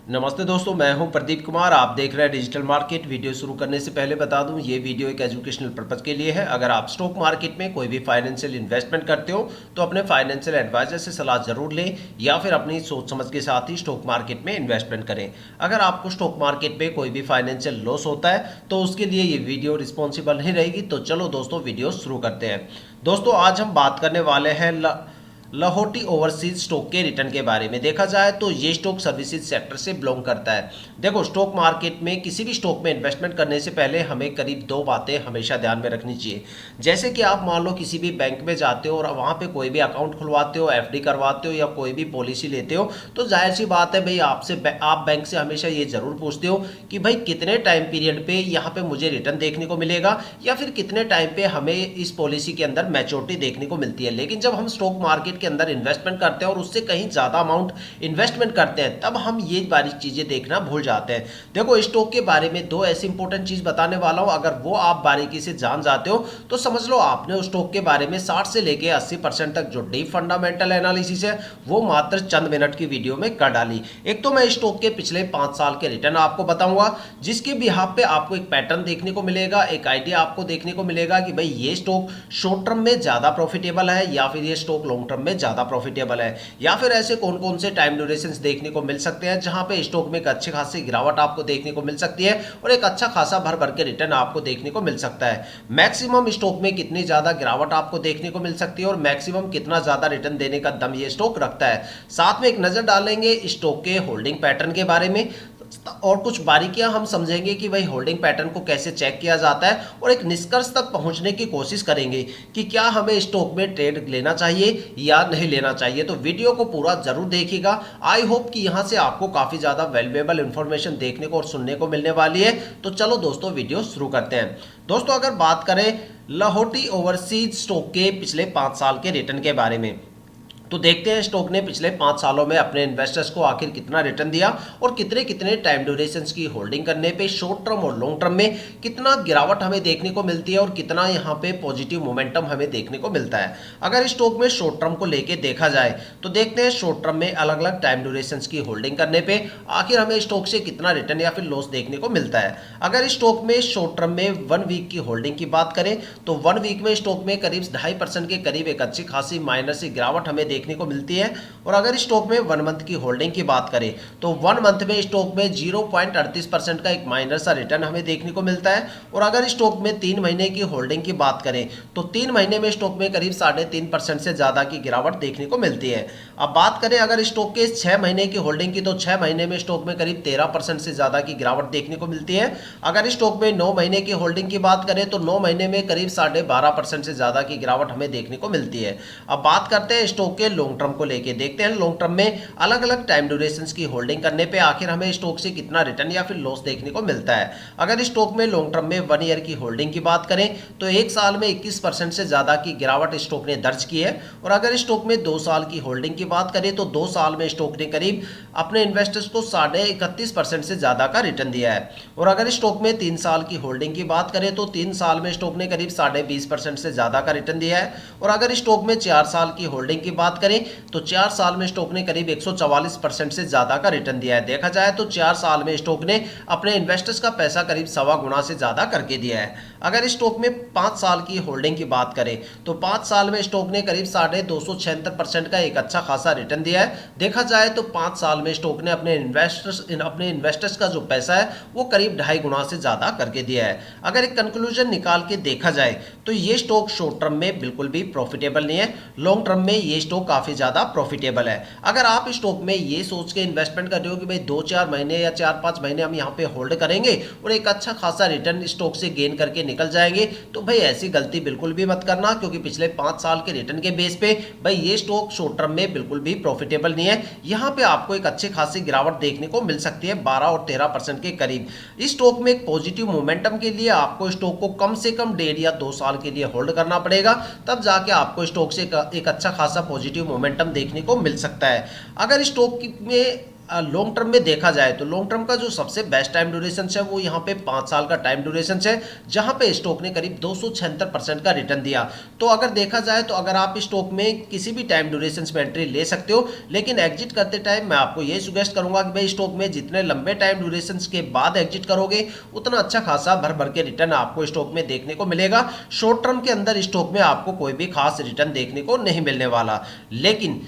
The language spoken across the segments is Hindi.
नमस्ते दोस्तों, मैं हूं प्रदीप कुमार। आप देख रहे हैं डिजिटल मार्केट। वीडियो शुरू करने से पहले बता दूं, ये वीडियो एक एजुकेशनल पर्पज़ के लिए है। अगर आप स्टॉक मार्केट में कोई भी फाइनेंशियल इन्वेस्टमेंट करते हो तो अपने फाइनेंशियल एडवाइजर से सलाह जरूर लें या फिर अपनी सोच समझ के साथ ही स्टॉक मार्केट में इन्वेस्टमेंट करें। अगर आपको स्टॉक मार्केट में कोई भी फाइनेंशियल लॉस होता है तो उसके लिए ये वीडियो रिस्पॉन्सिबल नहीं रहेगी। तो चलो दोस्तों, वीडियो शुरू करते हैं। दोस्तों, आज हम बात करने वाले हैं लाहौटी ओवरसीज स्टॉक के रिटर्न के बारे में। देखा जाए तो ये स्टॉक सर्विसेज सेक्टर से बिलोंग करता है। देखो, स्टॉक मार्केट में किसी भी स्टॉक में इन्वेस्टमेंट करने से पहले हमें करीब दो बातें हमेशा ध्यान में रखनी चाहिए। जैसे कि आप मान लो किसी भी बैंक में जाते हो और वहाँ पे कोई भी अकाउंट खुलवाते हो, एफडी करवाते हो या कोई भी पॉलिसी लेते हो, तो जाहिर सी बात है भाई, आप बैंक से हमेशा ये जरूर पूछते हो कि भाई कितने टाइम पीरियड पे यहाँ पे मुझे रिटर्न देखने को मिलेगा या फिर कितने टाइम पे हमें इस पॉलिसी के अंदर मैच्योरिटी देखने को मिलती है। लेकिन जब हम स्टॉक मार्केट के अंदर इन्वेस्टमेंट करते हैं और उससे कहीं ज्यादा अमाउंट इन्वेस्टमेंट करते हैं, तब हम ये बारीक चीजें देखना भूल जाते हैं। देखो, स्टॉक के बारे में दो ऐसी इंपॉर्टेंट चीज बताने वाला हूं। अगर वो आप बारीकी से जान जाते हो तो समझ लो आपने उस स्टॉक के बारे में 60 से लेके 80% तक जो डीप फंडामेंटल एनालिसिस है वो मात्र चंद मिनट की वीडियो में कर डाली। एक तो मैं स्टॉक के पिछले 5 साल के रिटर्न आपको बताऊंगा, जिसके बिहाफ पे आपको एक पैटर्न देखने को मिलेगा, एक आइडिया आपको देखने को मिलेगा कि भाई ये स्टॉक शॉर्ट टर्म में ज्यादा प्रॉफिटेबल है या फिर ये स्टॉक लॉन्ग टर्म में ज्यादा प्रॉफिटेबल है, या फिर ऐसे कौन कौन से टाइम ड्यूरेशन देखने को मिल सकते हैं जहां पे स्टॉक में एक अच्छी खासी गिरावट आपको देखने को मिल सकती है और एक अच्छा खासा भर भर के रिटर्न आपको देखने को मिल सकता है। मैक्सिमम स्टॉक में कितनी ज्यादा गिरावट आपको देखने को मिल सकती है और मैक्सिमम कितना ज्यादा रिटर्न देने का दम ये स्टॉक रखता है। साथ में एक नजर डालेंगे स्टॉक के होल्डिंग पैटर्न के बारे में और कुछ बारीकियां हम समझेंगे कि भाई होल्डिंग पैटर्न को कैसे चेक किया जाता है और एक निष्कर्ष तक पहुंचने की कोशिश करेंगे कि क्या हमें स्टॉक में ट्रेड लेना चाहिए या नहीं लेना चाहिए। तो वीडियो को पूरा जरूर देखिएगा। आई होप कि यहां से आपको काफी ज्यादा वैल्यूएबल इंफॉर्मेशन देखने को और सुनने को मिलने वाली है। तो चलो दोस्तों, वीडियो शुरू करते हैं। दोस्तों, अगर बात करें लाहौटी ओवरसीज स्टॉक के पिछले 5 साल के रिटर्न के बारे में, तो देखते हैं स्टॉक ने पिछले 5 सालों में अपने इन्वेस्टर्स को आखिर कितना रिटर्न दिया और कितने कितने टाइम ड्यूरेशन की होल्डिंग करने पे शॉर्ट टर्म और लॉन्ग टर्म में कितना गिरावट हमें देखने को मिलती है और कितना यहाँ पे पॉजिटिव मोमेंटम हमें देखने को मिलता है। अगर स्टॉक में शॉर्ट टर्म को लेके देखा जाए तो देखते हैं शॉर्ट टर्म में अलग अलग टाइम ड्यूरेशन की होल्डिंग करने पे आखिर हमें स्टॉक से कितना रिटर्न या फिर लॉस देखने को मिलता है। अगर स्टॉक में शॉर्ट टर्म में 1 वीक की होल्डिंग की बात करें तो 1 वीक में स्टॉक में करीब 2.5% के करीब एक अच्छी खासी माइनर से गिरावट हमें देखने को मिलती है। और अगर स्टॉक में 1 मंथ की होल्डिंग की बात करें तो 1 मंथ में स्टॉक में 0.38% का एक माइनर सा रिटर्न हमें देखने को मिलता है। और अगर स्टॉक में 3 महीने की होल्डिंग की बात करें तो 3 महीने में स्टॉक में करीब 3.5% से ज्यादा की गिरावट देखने को मिलती है। अब बात करें अगर स्टॉक के 6 महीने की होल्डिंग की तो 6 महीने में स्टॉक में करीब 13% से ज्यादा की गिरावट देखने को मिलती है। अगर स्टॉक में 9 महीने की होल्डिंग की बात करें तो 9 महीने में करीब 12.5% से ज्यादा की गिरावट हमें देखने को मिलती है। अब बात करते हैं स्टॉक के लॉन्ग टर्म को लेकर। देखते हैं लॉन्ग टर्म में अलग अलग टाइम ड्यूरेशन की होल्डिंग करने पे आखिर हमें स्टॉक से कितना रिटर्न या फिर लॉस देखने को मिलता है। अगर स्टॉक में लॉन्ग टर्म में 1 ईयर की होल्डिंग की बात करें तो 1 साल में 21% से ज्यादा की गिरावट स्टॉक ने दर्ज की है। और अगर स्टॉक में 2 साल की होल्डिंग की बात करें तो 2 साल में स्टॉक ने करीब अपने इन्वेस्टर्स को 31.5% से ज्यादा का रिटर्न दिया है। और अगर स्टॉक में 3 साल की होल्डिंग की बात करें तो 3 साल में स्टॉक ने करीब 20.5% से ज्यादा का रिटर्न दिया है। और अगर स्टॉक में 4 साल की होल्डिंग की बात करें तो 4 साल में स्टॉक ने करीब 144% से ज्यादा का रिटर्न दिया है। देखा जाए तो 4 साल में स्टॉक ने अपने इन्वेस्टर्स का पैसा करीब 1.25 गुना से ज्यादा करके दिया है। अगर स्टॉक में 5 साल की होल्डिंग की बात करें तो 5 साल में स्टॉक ने करीब 276% का एक अच्छा खासा रिटर्न दिया है। देखा जाए तो 5 साल में स्टॉक ने अपने इन्वेस्टर्स का जो पैसा है वो करीब 2.5 गुना से ज्यादा करके दिया है। अगर एक कंक्लूजन निकाल के देखा जाए तो ये स्टॉक शॉर्ट टर्म में बिल्कुल भी प्रॉफिटेबल नहीं है, लॉन्ग टर्म में ये स्टॉक काफी ज्यादा प्रॉफिटेबल है। अगर आप स्टॉक में ये सोच के इन्वेस्टमेंट कर रहे हो कि भाई 2-4 महीने या 4-5 महीने हम यहाँ पे होल्ड करेंगे और एक अच्छा खासा रिटर्न स्टॉक से गेन करके निकल जाएंगे, तो भाई ऐसी गलती बिल्कुल भी मत करना, क्योंकि पिछले 5 साल के रिटर्न के बेस पे भाई ये स्टॉक शॉर्ट टर्म में बिल्कुल भी प्रॉफिटेबल नहीं है। यहाँ पे आपको एक अच्छी खासी गिरावट देखने को मिल सकती है 12 और 13% के करीब। इस स्टॉक में एक पॉजिटिव मोमेंटम के लिए आपको स्टॉक को कम से कम 1.5 या 2 साल के लिए होल्ड करना पड़ेगा, तब जाके आपको स्टॉक से एक अच्छा खासा पॉजिटिव मोमेंटम देखने को मिल सकता है। अगर स्टॉक में लॉन्ग टर्म में देखा जाए तो लॉन्ग टर्म का जो सबसे बेस्ट टाइम ड्यूरेशन है वो यहाँ पे 5 साल का टाइम ड्यूरेशन है, जहाँ पे स्टॉक ने करीब 276% का रिटर्न दिया। तो अगर देखा जाए तो अगर आप स्टॉक में किसी भी टाइम ड्यूरेशन में एंट्री ले सकते हो, लेकिन एग्जिट करते टाइम मैं आपको ये सुजेस्ट करूंगा कि भाई स्टॉक में जितने लंबे टाइम ड्यूरेशन के बाद एग्जिट करोगे उतना अच्छा खासा भर भर के रिटर्न आपको स्टॉक में देखने को मिलेगा। शॉर्ट टर्म के अंदर स्टॉक में आपको कोई भी खास रिटर्न देखने को नहीं मिलने वाला। लेकिन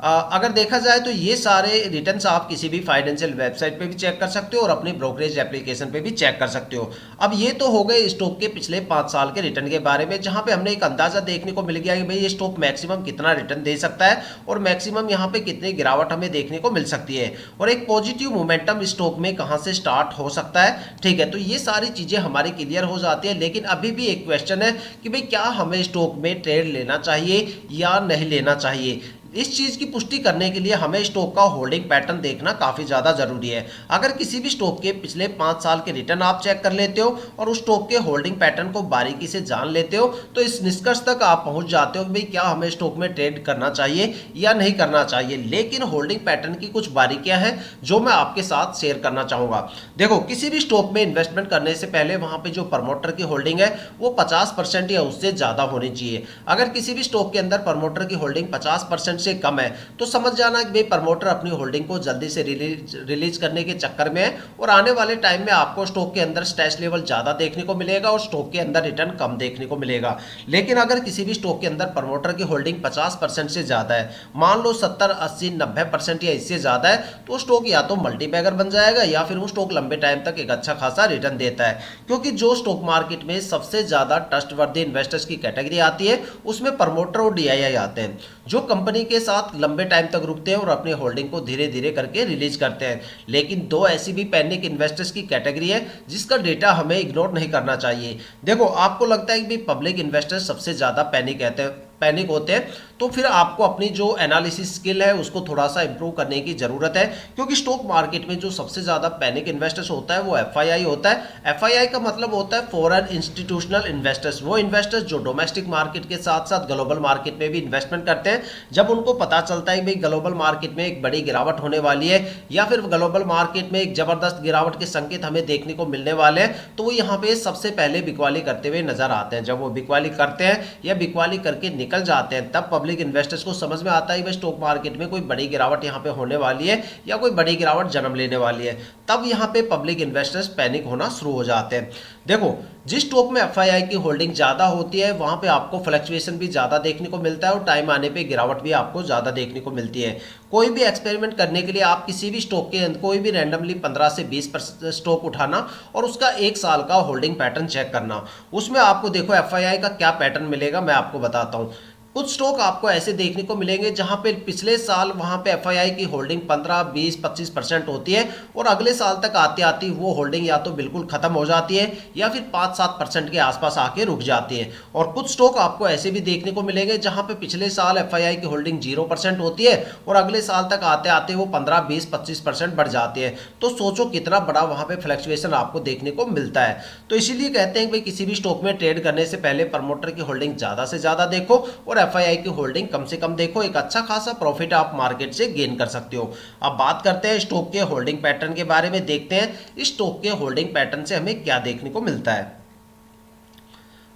अगर देखा जाए तो ये सारे रिटर्न्स आप किसी भी फाइनेंशियल वेबसाइट पे भी चेक कर सकते हो और अपनी ब्रोकरेज एप्लीकेशन पे भी चेक कर सकते हो। अब ये तो हो गए स्टॉक के पिछले 5 साल के रिटर्न के बारे में, जहां पे हमने एक अंदाजा देखने को मिल गया कि भाई ये स्टॉक मैक्सिमम कितना रिटर्न दे सकता है और मैक्सिमम यहाँ पे कितनी गिरावट हमें देखने को मिल सकती है और एक पॉजिटिव मोमेंटम स्टॉक में कहाँ से स्टार्ट हो सकता है। ठीक है, तो ये सारी चीज़ें हमारी क्लियर हो जाती है। लेकिन अभी भी एक क्वेश्चन है कि भाई क्या हमें स्टॉक में ट्रेड लेना चाहिए या नहीं लेना चाहिए। इस चीज़ की पुष्टि करने के लिए हमें स्टॉक का होल्डिंग पैटर्न देखना काफ़ी ज़्यादा ज़रूरी है। अगर किसी भी स्टॉक के पिछले 5 साल के रिटर्न आप चेक कर लेते हो और उस स्टॉक के होल्डिंग पैटर्न को बारीकी से जान लेते हो तो इस निष्कर्ष तक आप पहुंच जाते हो कि भाई क्या हमें स्टॉक में ट्रेड करना चाहिए या नहीं करना चाहिए। लेकिन होल्डिंग पैटर्न की कुछ बारीकियां हैं जो मैं आपके साथ शेयर करना चाहूँगा। देखो, किसी भी स्टॉक में इन्वेस्टमेंट करने से पहले वहाँ पर जो प्रमोटर की होल्डिंग है वो 50% या उससे ज़्यादा होनी चाहिए। अगर किसी भी स्टॉक के अंदर प्रमोटर की होल्डिंग 50% से कम है तो समझ जाना कि भाई प्रमोटर अपनी होल्डिंग को जल्दी से रिलीज करने के चक्कर में है और आने वाले टाइम में आपको स्टॉक के अंदर स्टैश लेवल ज्यादा देखने को मिलेगा और स्टॉक के अंदर रिटर्न कम देखने को मिलेगा। लेकिन अगर किसी भी स्टॉक के अंदर प्रमोटर की होल्डिंग 50% से ज्यादा है, मान लो 70, 80, 90% या इससे ज्यादा है, तो स्टॉक या तो मल्टीबैगर बन जाएगा या फिर वो स्टॉक लंबे टाइम तक एक अच्छा खासा रिटर्न देता है। क्योंकि जो स्टॉक मार्केट में सबसे ज्यादा ट्रस्टवर्दी इन्वेस्टर्स की कैटेगरी आती है उसमें प्रमोटर और डीआईआई आते हैं, जो कंपनी के साथ लंबे टाइम तक रुकते हैं और अपनी होल्डिंग को धीरे धीरे करके रिलीज करते हैं। लेकिन दो ऐसी भी पैनिक इन्वेस्टर्स की कैटेगरी है जिसका डेटा हमें इग्नोर नहीं करना चाहिए। देखो, आपको लगता है कि पब्लिक इन्वेस्टर्स सबसे ज्यादा पैनिक होते हैं, तो फिर आपको अपनी जो एनालिसिस स्किल है उसको थोड़ा सा इंप्रूव करने की जरूरत है। क्योंकि स्टॉक मार्केट में जो सबसे ज्यादा पैनिक इन्वेस्टर्स होता है वो एफआईआई होता है। एफआईआई का मतलब होता है फॉरेन इंस्टीट्यूशनल इन्वेस्टर्स, वो इन्वेस्टर्स जो डोमेस्टिक मार्केट के साथ साथ ग्लोबल मार्केट में भी इन्वेस्टमेंट करते हैं। जब उनको पता चलता है कि ग्लोबल मार्केट में एक बड़ी गिरावट होने वाली है या फिर ग्लोबल मार्केट में एक जबरदस्त गिरावट के संकेत हमें देखने को मिलने वाले हैं, तो वो यहाँ पे सबसे पहले बिकवाली करते हुए नजर आते हैं। जब वो बिकवाली करते हैं या बिकवाली करके निकल जाते हैं तब पब्लिक इन्वेस्टर्स को समझ में आता है कि स्टॉक मार्केट में कोई बड़ी गिरावट यहाँ पे होने वाली है या कोई बड़ी गिरावट जन्म लेने वाली है। तब यहाँ पे पब्लिक इन्वेस्टर्स पैनिक होना शुरू हो जाते हैं। देखो, जिस स्टॉक में एफआईआई की होल्डिंग ज्यादा होती है वहां पे आपको फ्लक्चुएशन भी ज्यादा देखने को मिलता है और टाइम आने पे गिरावट भी आपको ज्यादा देखने को मिलती है। कोई भी एक्सपेरिमेंट करने के लिए आप किसी भी स्टॉक के कोई भी रैंडमली 15 से 20 स्टॉक उठाना और उसका 1 साल का होल्डिंग पैटर्न चेक करना, उसमें आपको देखो एफआईआई का क्या पैटर्न मिलेगा मैं आपको बताता हूँ। कुछ स्टॉक आपको ऐसे देखने को मिलेंगे जहां पे पिछले साल वहां पे एफआईआई की होल्डिंग 15, 20, 25% होती है और अगले साल तक आते आती वो होल्डिंग या तो बिल्कुल खत्म हो जाती है या फिर 5-7% के आसपास आके रुक जाती है। और कुछ स्टॉक आपको ऐसे भी देखने को मिलेंगे जहां पे पिछले साल एफआईआई की होल्डिंग 0% होती है और अगले साल तक आते आते वो 15, 20, 25% बढ़ जाती है। तो सोचो कितना बड़ा वहां पे फ्लक्चुएशन आपको देखने को मिलता है। तो इसीलिए कहते हैं कि भाई किसी भी स्टॉक में ट्रेड करने से पहले प्रमोटर की होल्डिंग ज्यादा से ज्यादा देखो और एफआईआई की होल्डिंग कम से कम देखो, एक अच्छा खासा प्रॉफिट आप मार्केट से गेन कर सकते हो। अब बात करते हैं स्टॉक के होल्डिंग पैटर्न के बारे में, देखते हैं इस स्टॉक के होल्डिंग पैटर्न से हमें क्या देखने को मिलता है।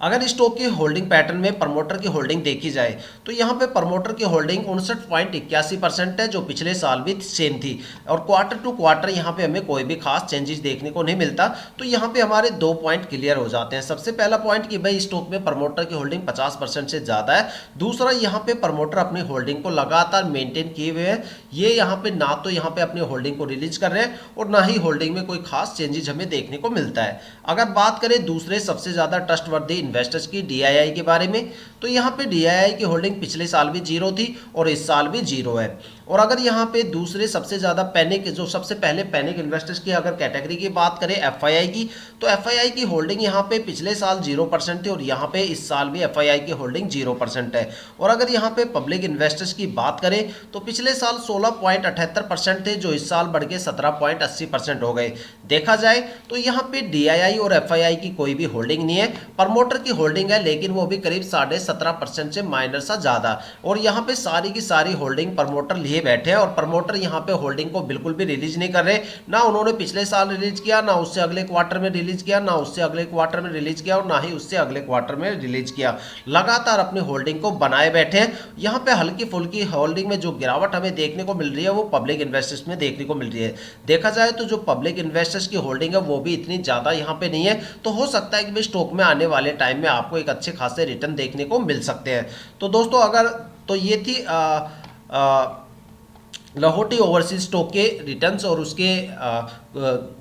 अगर स्टॉक की होल्डिंग पैटर्न में प्रमोटर की होल्डिंग देखी जाए तो यहाँ पे प्रमोटर की होल्डिंग 59.81% है जो पिछले साल भी सेम थी और क्वार्टर टू क्वार्टर यहाँ पे हमें कोई भी खास चेंजेस देखने को नहीं मिलता। तो यहाँ पे हमारे 2 पॉइंट क्लियर हो जाते हैं। सबसे पहला पॉइंट कि भाई स्टॉक में प्रमोटर की होल्डिंग 50% से ज़्यादा है। दूसरा, यहाँ पे प्रमोटर अपनी होल्डिंग को लगातार मेंटेन किए हुए हैं। ये यहाँ पे ना तो यहाँ पे अपनी होल्डिंग को रिलीज कर रहे हैं और ना ही होल्डिंग में कोई खास चेंजेस हमें देखने को मिलता है। अगर बात करें दूसरे सबसे ज़्यादा ट्रस्टवर्दी इन्वेस्टर्स की डीआईआई के बारे में, तो यहाँ पे डीआईआई की होल्डिंग पिछले साल भी 0 थी और इस साल भी 0 है। और अगर यहाँ पे दूसरे सबसे ज़्यादा पैनिक, जो सबसे पहले पैनिक इन्वेस्टर्स की अगर कैटेगरी की बात करें एफआईआई की, तो एफआईआई की होल्डिंग यहाँ पे पिछले साल 0% थी और यहाँ पे इस साल भी एफआईआई की होल्डिंग 0% है। और अगर यहाँ पे पब्लिक इन्वेस्टर्स की बात करें तो पिछले साल 16.78% थे जो इस साल बढ़ के 17.80% हो गए। देखा जाए तो यहाँ पे डीआईआई और एफआईआई की कोई भी होल्डिंग नहीं है। प्रमोटर की होल्डिंग है लेकिन वो भी करीब 17.5% से माइनर सा ज़्यादा, और यहाँ पे सारी की सारी होल्डिंग प्रमोटर लिए किए बैठे हैं और प्रमोटर यहाँ पे होल्डिंग को बिल्कुल भी रिलीज नहीं कर रहे। ना उन्होंने पिछले साल रिलीज किया, ना उससे अगले क्वार्टर में रिलीज किया, ना उससे अगले क्वार्टर में रिलीज किया और ना ही उससे अगले क्वार्टर में रिलीज किया। लगातार अपनी होल्डिंग को बनाए बैठे हैं। यहाँ पे हल्की फुल्की होल्डिंग में जो गिरावट हमें देखने को मिल रही है वो पब्लिक इन्वेस्टर्स में देखने को मिल रही है। देखा जाए तो जो पब्लिक इन्वेस्टर्स की होल्डिंग है वो भी इतनी ज़्यादा यहाँ पे नहीं है, तो हो सकता है कि स्टॉक में आने वाले टाइम में आपको एक अच्छे खासे रिटर्न देखने को मिल सकते हैं। तो दोस्तों अगर तो ये थी लाहौटी ओवरसीज स्टॉक के रिटर्न्स और उसके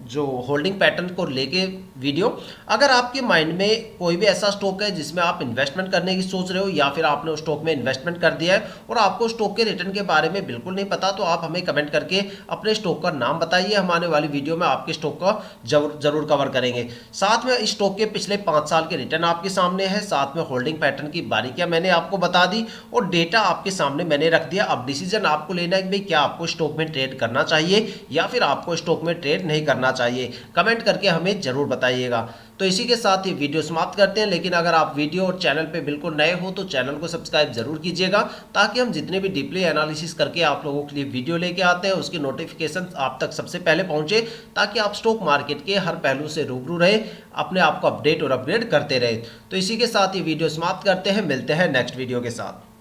जो होल्डिंग पैटर्न को लेके वीडियो। अगर आपके माइंड में कोई भी ऐसा स्टॉक है जिसमें आप इन्वेस्टमेंट करने की सोच रहे हो या फिर आपने उस स्टॉक में इन्वेस्टमेंट कर दिया है और आपको स्टॉक के रिटर्न के बारे में बिल्कुल नहीं पता, तो आप हमें कमेंट करके अपने स्टॉक का नाम बताइए। हम आने वाली वीडियो में आपके स्टॉक का जरूर कवर करेंगे। साथ में इस स्टॉक के पिछले 5 साल के रिटर्न आपके सामने है, साथ में होल्डिंग पैटर्न की बारीकियां मैंने आपको बता दी और डेटा आपके सामने मैंने रख दिया। अब डिसीजन आपको लेना है कि भाई क्या आपको स्टॉक में ट्रेड करना चाहिए या फिर आपको स्टॉक में ट्रेड नहीं करना चाहिए। कमेंट करके हमें जरूर बताइएगा। तो इसी के साथ ही वीडियो समाप्त करते हैं, लेकिन अगर आप वीडियो और चैनल पे बिल्कुल नए हो तो चैनल को सब्सक्राइब जरूर कीजिएगा, ताकि हम जितने भी डीपली एनालिसिस करके आप लोगों के लिए वीडियो लेके आते हैं उसकी नोटिफिकेशन आप तक सबसे पहले पहुंचे, ताकि आप स्टॉक मार्केट के हर पहलू से रूबरू रहे, अपने आप को अपडेट और अपग्रेड करते रहे। तो इसी के साथ ही वीडियो समाप्त करते हैं, मिलते हैं नेक्स्ट वीडियो के साथ।